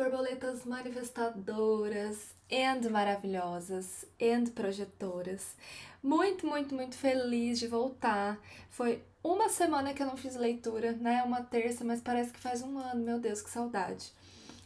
borboletas manifestadoras and maravilhosas and projetoras. Muito feliz de voltar. Foi uma semana que eu não fiz leitura, né? Uma terça, mas parece que faz um ano. Meu Deus, que saudade.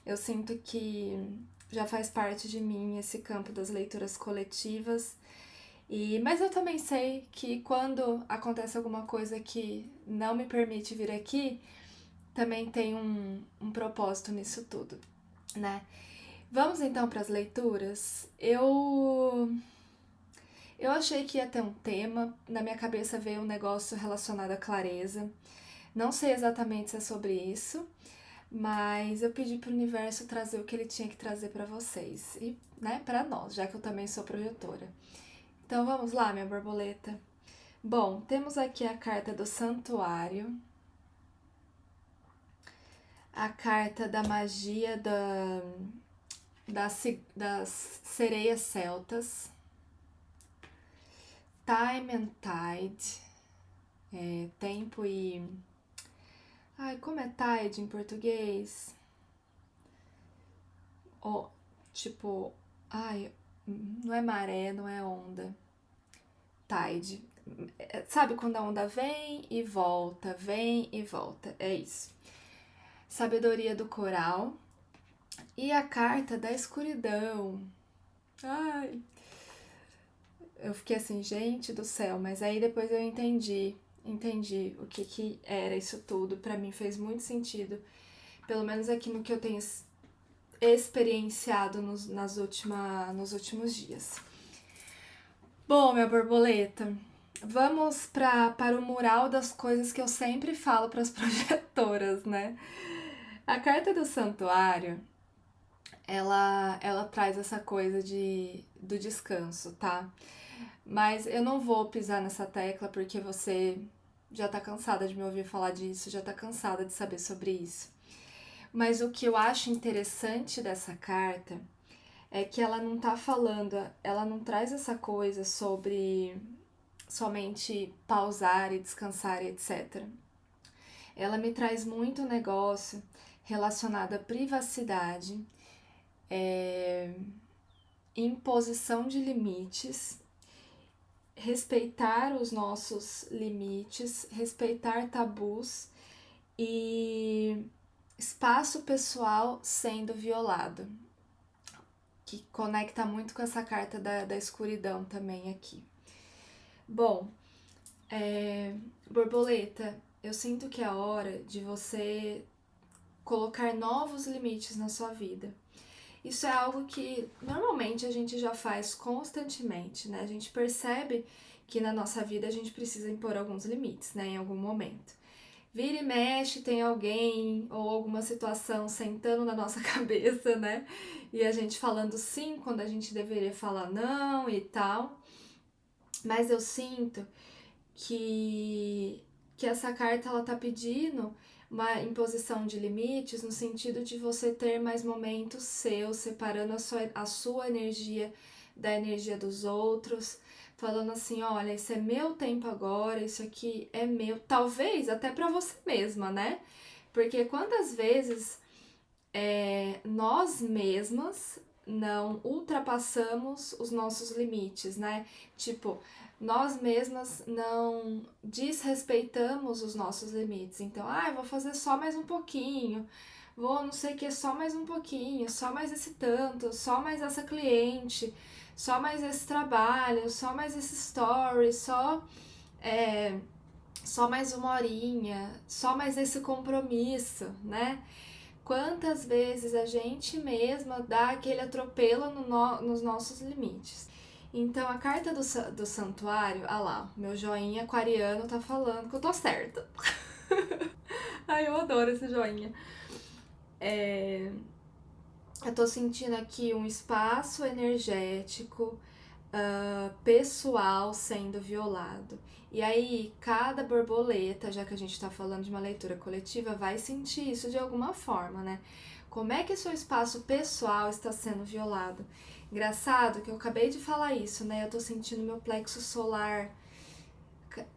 Eu sinto que já faz parte de mim esse campo das leituras coletivas. Mas eu também sei que quando acontece alguma coisa que não me permite vir aqui, também tem um propósito nisso tudo, né? Vamos então para as leituras. Eu achei que ia ter um tema, na minha cabeça veio um negócio relacionado à clareza. Não sei exatamente se é sobre isso, mas eu pedi para o universo trazer o que ele tinha que trazer para vocês e, né, para nós, já que eu também sou projetora. Então vamos lá, minha borboleta. Bom, temos aqui a carta do santuário, a carta da magia das sereias celtas, Time and Tide, tempo e... Ai, como é tide em português? Tipo, ai, não é maré, não é onda. Tide. Sabe quando a onda vem e volta, vem e volta? É isso. Sabedoria do coral. E a carta da escuridão. Ai, eu fiquei assim, gente do céu, mas aí depois eu entendi o que era isso tudo. Pra mim fez muito sentido, pelo menos aqui no que eu tenho experienciado nos últimos dias. Bom, minha borboleta, vamos para o mural das coisas que eu sempre falo para as projetoras, né? A carta do santuário, ela traz essa coisa do descanso, tá? Mas eu não vou pisar nessa tecla porque você já tá cansada de me ouvir falar disso, já tá cansada de saber sobre isso. Mas o que eu acho interessante dessa carta é que ela não tá falando, ela não traz essa coisa sobre somente pausar e descansar, etc. Ela me traz muito negócio relacionado à privacidade, imposição de limites, respeitar os nossos limites, respeitar tabus e espaço pessoal sendo violado, que conecta muito com essa carta da escuridão também aqui. Bom, borboleta, eu sinto que é hora de você colocar novos limites na sua vida. Isso é algo que normalmente a gente já faz constantemente, né? A gente percebe que na nossa vida a gente precisa impor alguns limites, né? Em algum momento. Vira e mexe, tem alguém ou alguma situação sentando na nossa cabeça, né? E a gente falando sim quando a gente deveria falar não e tal. Mas eu sinto que essa carta ela tá pedindo uma imposição de limites no sentido de você ter mais momentos seus, separando a sua energia da energia dos outros, falando assim, olha, esse é meu tempo agora, isso aqui é meu, talvez até para você mesma, né? Porque quantas vezes nós mesmas não ultrapassamos os nossos limites, né? Tipo, nós mesmas não desrespeitamos os nossos limites. Então, vou fazer só mais um pouquinho, vou não sei o que, só mais um pouquinho, só mais esse tanto, só mais essa cliente, só mais esse trabalho, só mais esse story, só mais uma horinha, só mais esse compromisso, né? Quantas vezes a gente mesma dá aquele atropelo nos nossos limites. Então, a carta do santuário, lá, meu joinha aquariano tá falando que eu tô certa. Ai, eu adoro esse joinha. Eu tô sentindo aqui um espaço energético, pessoal sendo violado. E aí, cada borboleta, já que a gente tá falando de uma leitura coletiva, vai sentir isso de alguma forma, né? Como é que seu espaço pessoal está sendo violado? Engraçado que eu acabei de falar isso, né? Eu tô sentindo meu plexo solar.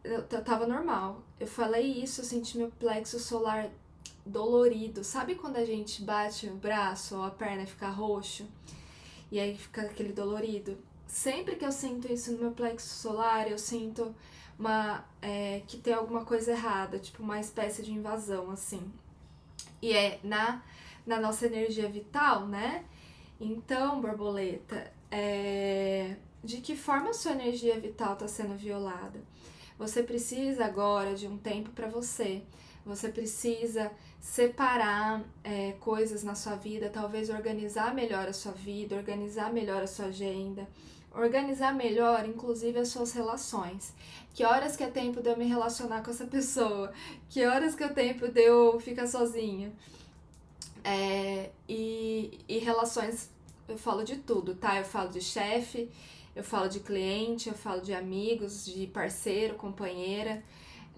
Eu tava normal. Eu falei isso, eu senti meu plexo solar dolorido. Sabe quando a gente bate o braço ou a perna e fica roxo? E aí fica aquele dolorido? Sempre que eu sinto isso no meu plexo solar, eu sinto que tem alguma coisa errada, tipo uma espécie de invasão, assim. E é na nossa energia vital, né? Então, borboleta, de que forma a sua energia vital está sendo violada? Você precisa agora de um tempo para você. Você precisa separar coisas na sua vida, talvez organizar melhor a sua vida, organizar melhor a sua agenda, organizar melhor, inclusive, as suas relações. Que horas que é tempo de eu me relacionar com essa pessoa? Que horas que é tempo de eu ficar sozinha? E relações, eu falo de tudo, tá? Eu falo de chefe, eu falo de cliente, eu falo de amigos, de parceiro, companheira,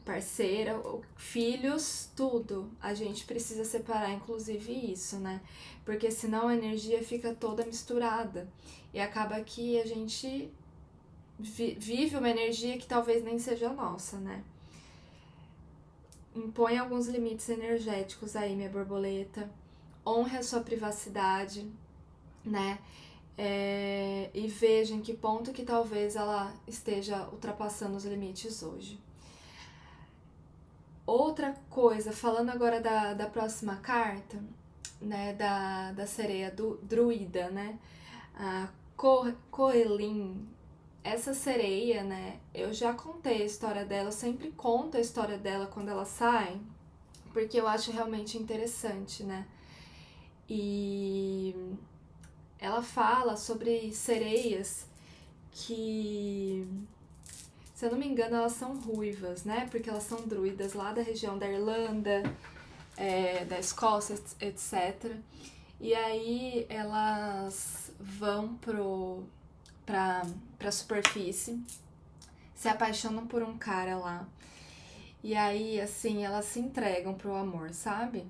parceira, filhos, tudo. A gente precisa separar, inclusive, isso, né? Porque senão a energia fica toda misturada e acaba que a gente vive uma energia que talvez nem seja nossa, né? Impõe alguns limites energéticos aí, minha borboleta. Honre a sua privacidade, né? E veja em que ponto que talvez ela esteja ultrapassando os limites hoje. Outra coisa, falando agora da próxima carta, né, da sereia druida, né, a Coelin, essa sereia, né, eu já contei a história dela, eu sempre conto a história dela quando ela sai, porque eu acho realmente interessante, né, e ela fala sobre sereias que, se eu não me engano, elas são ruivas, né? Porque elas são druidas lá da região da Irlanda, da Escócia, etc. E aí elas vão pra superfície, se apaixonam por um cara lá. E aí, assim, elas se entregam pro amor, sabe?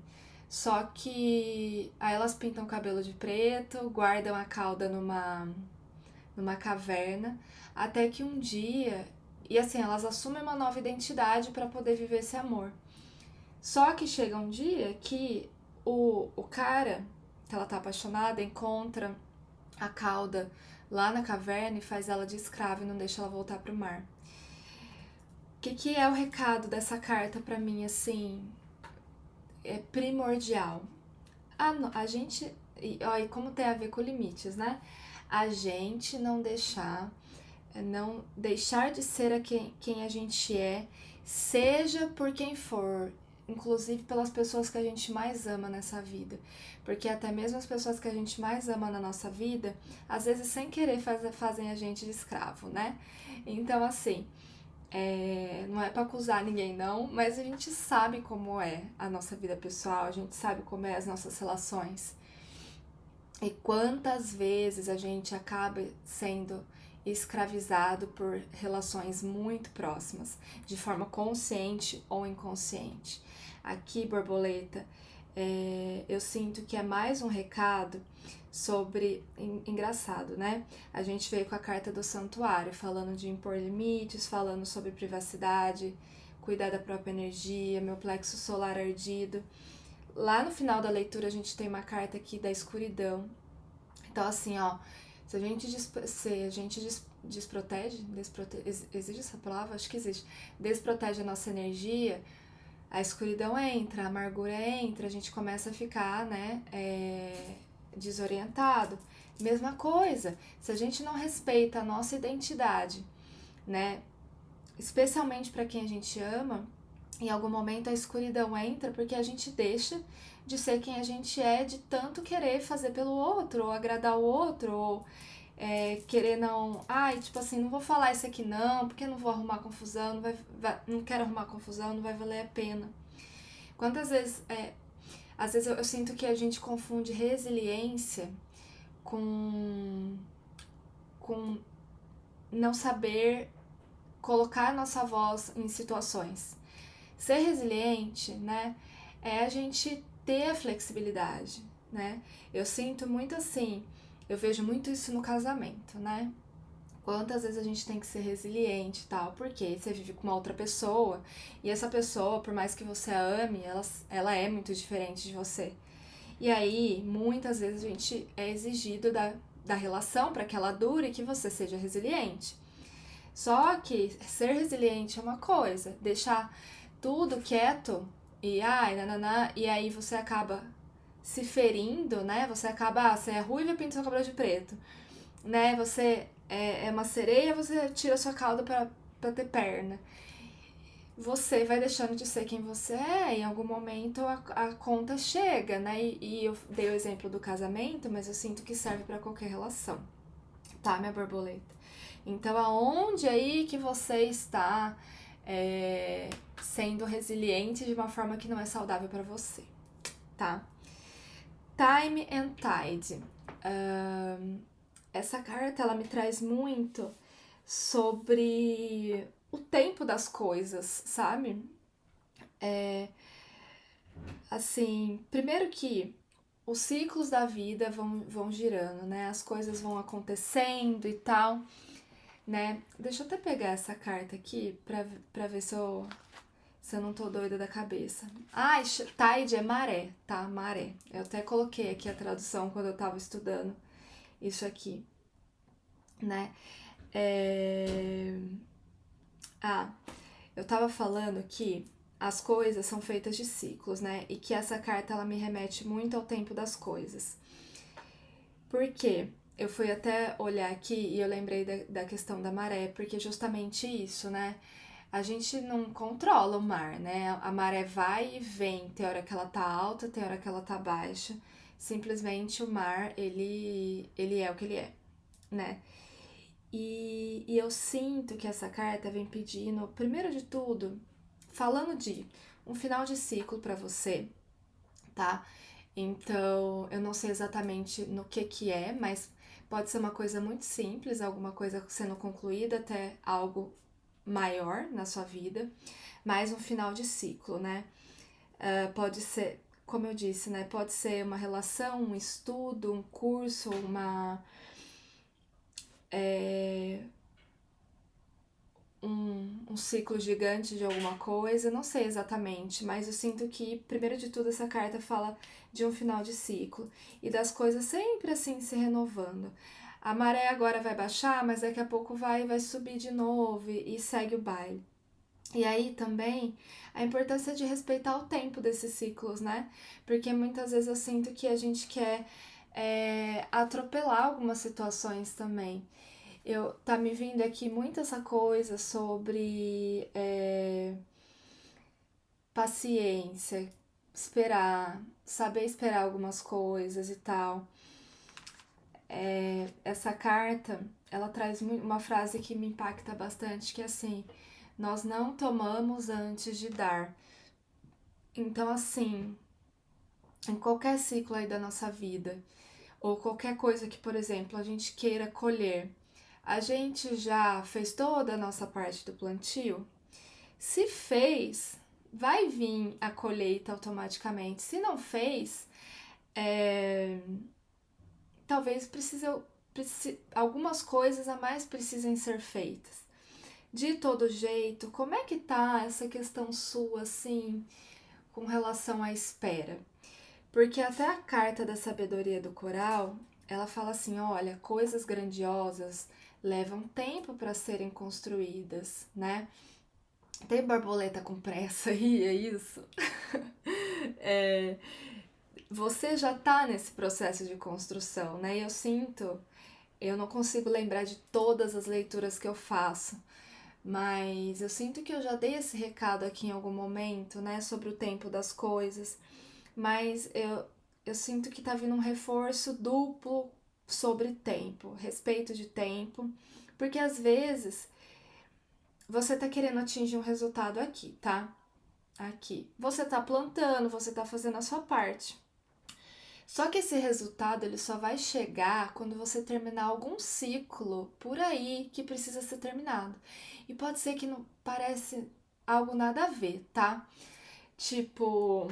Só que aí elas pintam o cabelo de preto, guardam a cauda numa caverna, até que um dia, e assim, elas assumem uma nova identidade para poder viver esse amor. Só que chega um dia que o cara que ela tá apaixonada encontra a cauda lá na caverna e faz ela de escrava e não deixa ela voltar pro mar. O que é o recado dessa carta para mim, assim, é primordial. A gente, e como tem a ver com limites, né? A gente não deixar de ser quem a gente é, seja por quem for, inclusive pelas pessoas que a gente mais ama nessa vida. Porque até mesmo as pessoas que a gente mais ama na nossa vida, às vezes sem querer fazem a gente de escravo, né? Então, assim, não é pra acusar ninguém não, mas a gente sabe como é a nossa vida pessoal, a gente sabe como é as nossas relações. E quantas vezes a gente acaba sendo escravizado por relações muito próximas, de forma consciente ou inconsciente. Aqui, borboleta, eu sinto que é mais um recado sobre... Engraçado, né? A gente veio com a carta do santuário, falando de impor limites, falando sobre privacidade, cuidar da própria energia, meu plexo solar ardido. Lá no final da leitura a gente tem uma carta aqui da escuridão. Então, assim, ó, se a gente desprotege, existe essa palavra? Acho que existe. Desprotege a nossa energia, a escuridão entra, a amargura entra, a gente começa a ficar, né, desorientado. Mesma coisa, se a gente não respeita a nossa identidade, né, especialmente para quem a gente ama, em algum momento a escuridão entra porque a gente deixa de ser quem a gente é, de tanto querer fazer pelo outro, ou agradar o outro, ou querer não... tipo assim, não vou falar isso aqui não, porque não vou arrumar confusão, não quero arrumar confusão, não vai valer a pena. Quantas vezes... às vezes eu sinto que a gente confunde resiliência com não saber colocar a nossa voz em situações. Ser resiliente, né, é a gente ter a flexibilidade, né? Eu sinto muito assim, eu vejo muito isso no casamento, né? Quantas vezes a gente tem que ser resiliente e tal, porque você vive com uma outra pessoa e essa pessoa, por mais que você a ame, ela é muito diferente de você. E aí, muitas vezes a gente é exigido da relação para que ela dure e que você seja resiliente. Só que ser resiliente é uma coisa, deixar tudo quieto e ai, nananá, e aí você acaba se ferindo, né? Você acaba, você é ruiva e pinta seu cabelo de preto, né? Você é uma sereia, você tira sua cauda pra ter perna. Você vai deixando de ser quem você é, em algum momento a conta chega, né? E eu dei o exemplo do casamento, mas eu sinto que serve para qualquer relação, tá, minha borboleta? Então, aonde aí que você está sendo resiliente de uma forma que não é saudável para você, tá? Time and Tide. Essa carta, ela me traz muito sobre o tempo das coisas, sabe? Assim, primeiro que os ciclos da vida vão girando, né? As coisas vão acontecendo e tal, né? Deixa eu até pegar essa carta aqui pra ver se eu não tô doida da cabeça. Ah, tide é maré, tá? Maré. Eu até coloquei aqui a tradução quando eu tava estudando isso aqui, né? Ah, eu tava falando que as coisas são feitas de ciclos, né? E que essa carta ela me remete muito ao tempo das coisas. Por quê? Eu fui até olhar aqui e eu lembrei da questão da maré, porque justamente isso, né? A gente não controla o mar, né? A maré vai e vem, tem hora que ela tá alta, tem hora que ela tá baixa. Simplesmente o mar, ele é o que ele é, né? E eu sinto que essa carta vem pedindo, primeiro de tudo, falando de um final de ciclo para você, tá? Então, eu não sei exatamente no que é, mas pode ser uma coisa muito simples, alguma coisa sendo concluída até algo maior na sua vida, mais um final de ciclo, né? Pode ser, como eu disse, né? Pode ser uma relação, um estudo, um curso, um ciclo gigante de alguma coisa, não sei exatamente, mas eu sinto que, primeiro de tudo, essa carta fala de um final de ciclo e das coisas sempre assim se renovando. A maré agora vai baixar, mas daqui a pouco vai subir de novo e segue o baile. E aí também a importância de respeitar o tempo desses ciclos, né? Porque muitas vezes eu sinto que a gente quer atropelar algumas situações também. Tá me vindo aqui muito essa coisa sobre paciência, esperar, saber esperar algumas coisas e tal. Essa carta, ela traz uma frase que me impacta bastante, que é assim, nós não tomamos antes de dar. Então, assim, em qualquer ciclo aí da nossa vida, ou qualquer coisa que, por exemplo, a gente queira colher, a gente já fez toda a nossa parte do plantio? Se fez, vai vir a colheita automaticamente. Se não fez, talvez algumas coisas a mais precisem ser feitas. De todo jeito, como é que tá essa questão sua, assim, com relação à espera? Porque até a carta da sabedoria do coral, ela fala assim, olha, coisas grandiosas levam tempo para serem construídas, né? Tem borboleta com pressa aí, é isso? Você já tá nesse processo de construção, né? E eu não consigo lembrar de todas as leituras que eu faço, mas eu sinto que eu já dei esse recado aqui em algum momento, né? Sobre o tempo das coisas, mas eu sinto que tá vindo um reforço duplo sobre tempo, respeito de tempo, porque às vezes você tá querendo atingir um resultado aqui, tá? Aqui. Você tá plantando, você tá fazendo a sua parte. Só que esse resultado ele só vai chegar quando você terminar algum ciclo por aí que precisa ser terminado. E pode ser que não parece algo nada a ver, tá? Tipo,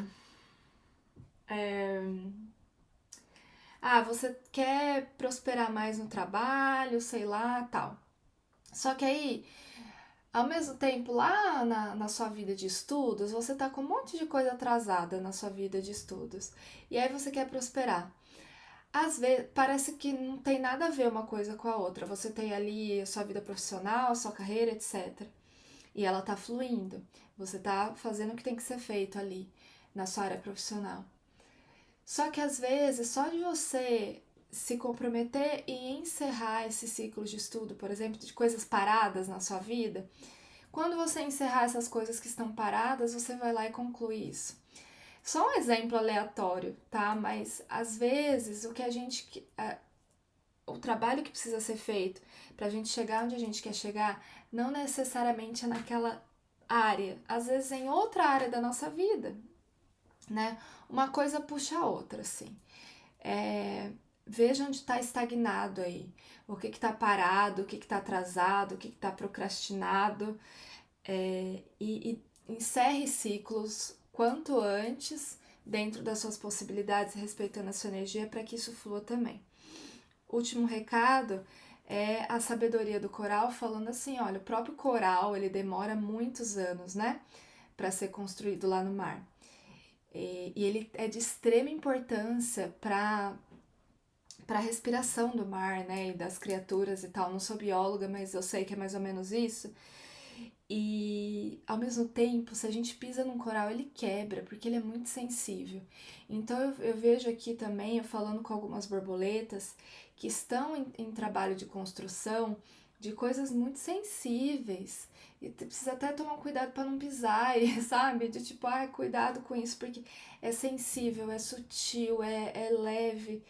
você quer prosperar mais no trabalho, sei lá, tal. Só que aí, ao mesmo tempo, lá na sua vida de estudos, você tá com um monte de coisa atrasada na sua vida de estudos. E aí você quer prosperar. Às vezes, parece que não tem nada a ver uma coisa com a outra. Você tem ali a sua vida profissional, a sua carreira, etc. E ela tá fluindo. Você tá fazendo o que tem que ser feito ali na sua área profissional. Só que às vezes, só de você se comprometer e encerrar esse ciclo de estudo, por exemplo, de coisas paradas na sua vida, quando você encerrar essas coisas que estão paradas, você vai lá e conclui isso. Só um exemplo aleatório, tá? Mas às vezes o trabalho que precisa ser feito para a gente chegar onde a gente quer chegar, não necessariamente é naquela área, às vezes é em outra área da nossa vida, né? Uma coisa puxa a outra, assim. Veja onde está estagnado aí, o que está parado, o que está atrasado, o que está procrastinado, e encerre ciclos quanto antes, dentro das suas possibilidades, respeitando a sua energia, para que isso flua também. Último recado é a sabedoria do coral, falando assim, olha, o próprio coral, ele demora muitos anos, né, para ser construído lá no mar. E ele é de extrema importância para a respiração do mar, né, e das criaturas e tal. Não sou bióloga, mas eu sei que é mais ou menos isso. E ao mesmo tempo, se a gente pisa num coral, ele quebra, porque ele é muito sensível. Então eu vejo aqui também, eu falando com algumas borboletas que estão em trabalho de construção de coisas muito sensíveis. E precisa até tomar cuidado para não pisar, sabe? De tipo, cuidado com isso, porque é sensível, é sutil, é leve,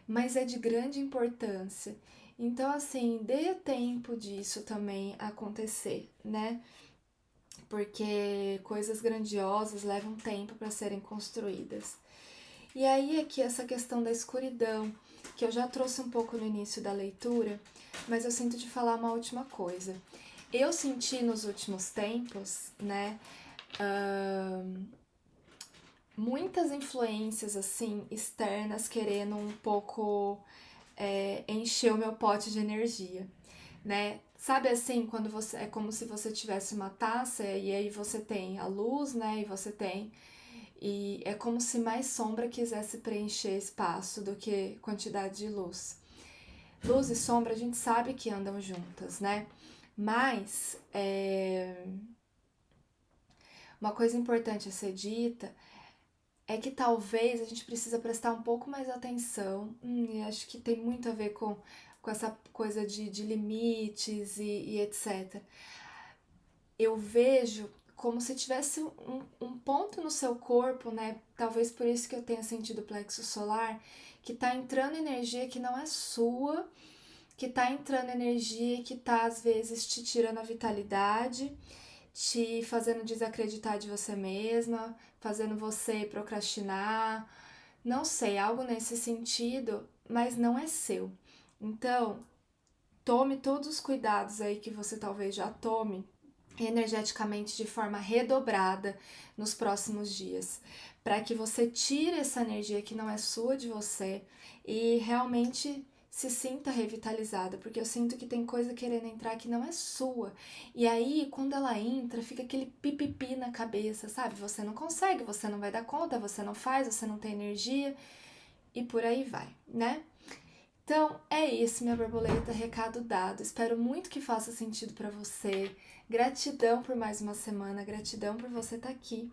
mas é de grande importância. Então, assim, dê tempo disso também acontecer, né? Porque coisas grandiosas levam tempo para serem construídas. E aí, aqui, essa questão da escuridão, que eu já trouxe um pouco no início da leitura, mas eu sinto de falar uma última coisa. Eu senti nos últimos tempos, né, muitas influências, assim, externas querendo um pouco encher o meu pote de energia, né? Sabe assim, quando você é como se você tivesse uma taça e aí você tem a luz, né? E é como se mais sombra quisesse preencher espaço do que quantidade de luz. Luz e sombra a gente sabe que andam juntas, né? Mas uma coisa importante a ser dita é que talvez a gente precisa prestar um pouco mais atenção, e acho que tem muito a ver com essa coisa de limites e etc. Eu vejo como se tivesse um ponto no seu corpo, né? Talvez por isso que eu tenha sentido o plexo solar, que tá entrando energia que não é sua, que tá entrando energia que tá às vezes te tirando a vitalidade, te fazendo desacreditar de você mesma, fazendo você procrastinar, não sei, algo nesse sentido, mas não é seu. Então, tome todos os cuidados aí que você talvez já tome energeticamente de forma redobrada nos próximos dias, para que você tire essa energia que não é sua de você e realmente se sinta revitalizada, porque eu sinto que tem coisa querendo entrar que não é sua. E aí, quando ela entra, fica aquele pipipi na cabeça, sabe? Você não consegue, você não vai dar conta, você não faz, você não tem energia e por aí vai, né? Então é isso, minha borboleta, recado dado. Espero muito que faça sentido para você. Gratidão por mais uma semana, gratidão por você estar aqui,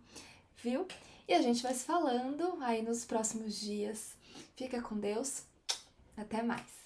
viu? E a gente vai se falando aí nos próximos dias. Fica com Deus. Até mais.